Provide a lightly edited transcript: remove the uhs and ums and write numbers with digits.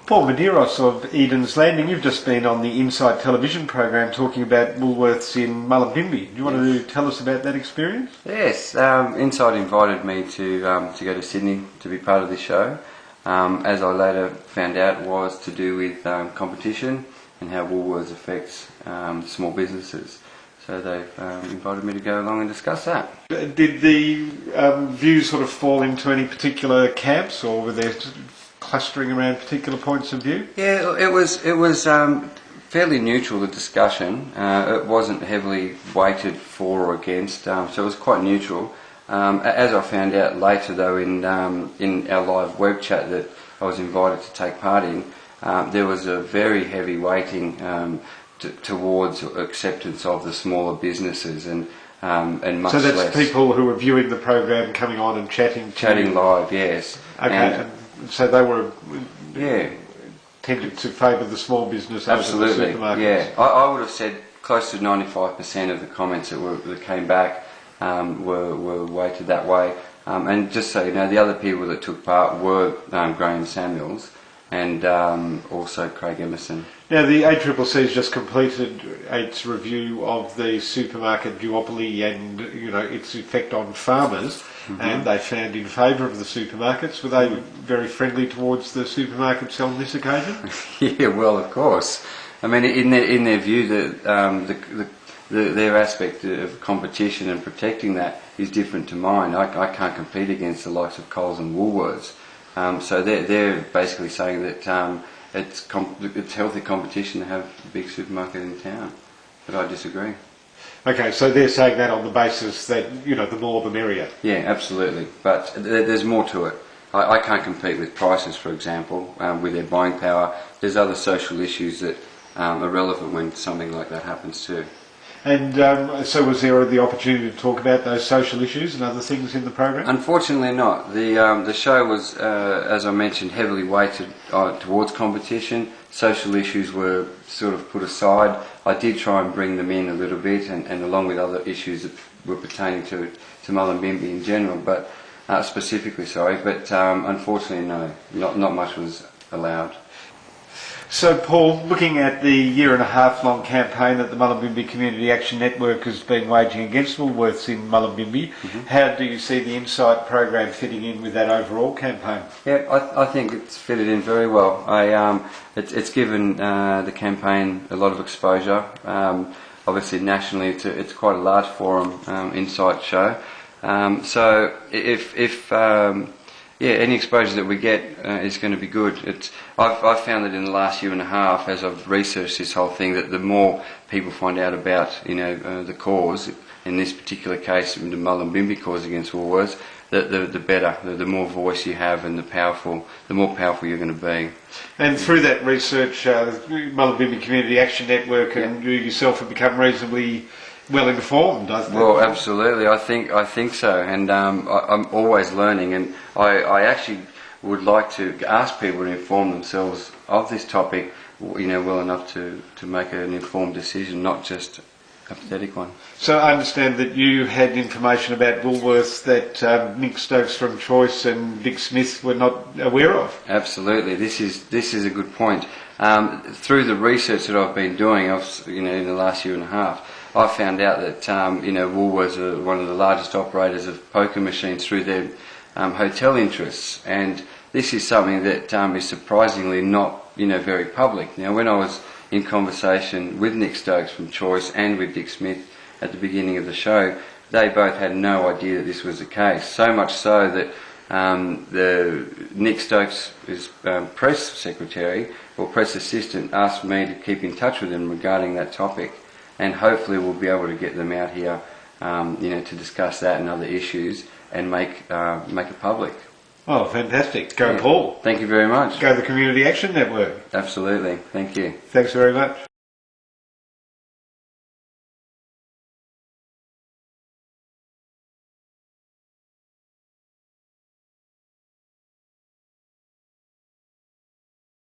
Paul Medeiros of Eden's Landing, you've just been on the Insight television program talking about Woolworths in Mullumbimby. Do you want to tell us about that experience? Yes, Insight invited me to go to Sydney to be part of this show. As I later found out, was to do with competition and how Woolworths affects small businesses. So they've invited me to go along and discuss that. Did the views sort of fall into any particular camps, or were there clustering around particular points of view? Yeah, it was fairly neutral, the discussion. It wasn't heavily weighted for or against, so it was quite neutral. As I found out later, though, in our live web chat that I was invited to take part in, there was a very heavy weighting towards acceptance of the smaller businesses and much less. So that's people who were viewing the program coming on and chatting live, yes. Okay. So they were tended to favour the small business over the supermarkets. Yeah. I would have said close to 95% of the comments that came back were weighted that way. And just so you know, the other people that took part were Graham Samuels and also Craig Emerson. Now the ACCC has just completed its review of the supermarket duopoly and its effect on farmers. And they found in favour of the supermarkets. Were they very friendly towards the supermarkets on this occasion? Yeah, well, of course. I mean, in their view, their aspect of competition and protecting that is different to mine. I can't compete against the likes of Coles and Woolworths. So they're basically saying that it's healthy competition to have a big supermarket in town. But I disagree. Okay, so they're saying that on the basis that, the more the merrier. Yeah, absolutely. But there's more to it. I can't compete with prices, for example, with their buying power. There's other social issues that are relevant when something like that happens too. And so was there the opportunity to talk about those social issues and other things in the program? Unfortunately not. The show was, as I mentioned, heavily weighted towards competition. Social issues were sort of put aside. I did try and bring them in a little bit, and along with other issues that were pertaining to Mullumbimby in general, but specifically, sorry. But unfortunately, no, not much was allowed. So, Paul, looking at the year-and-a-half-long campaign that the Mullumbimby Community Action Network has been waging against Woolworths in Mullumbimby, how do you see the Insight program fitting in with that overall campaign? Yeah, I think it's fitted in very well. It's given the campaign a lot of exposure. Obviously, nationally, it's quite a large forum Insight show. So, if any exposure that we get is going to be good. I've found that in the last year and a half, as I've researched this whole thing, that the more people find out about the cause, in this particular case, the Mullumbimby cause against Woolworths, the better. The more voice you have, and the more powerful you're going to be. And through that research, the Mullumbimby Community Action Network and you yourself have become reasonably well informed, doesn't it? Well, absolutely. I think so, and I'm always learning, and I actually would like to ask people to inform themselves of this topic, well enough to make an informed decision, not just a pathetic one. So I understand that you had information about Woolworths that Nick Stokes from Choice and Dick Smith were not aware of. Absolutely. This is a good point. Through the research that I've been doing, in the last year and a half, I found out that Woolworths are one of the largest operators of poker machines through their hotel interests, and this is something that is surprisingly not very public. Now, when I was in conversation with Nick Stokes from Choice and with Dick Smith at the beginning of the show, they both had no idea that this was the case. So much so that Nick Stokes, his press secretary or press assistant, asked me to keep in touch with him regarding that topic. And hopefully we'll be able to get them out here, to discuss that and other issues and make it public. Oh, fantastic. Go, Paul. Thank you very much. Go the Community Action Network. Absolutely. Thank you. Thanks very much.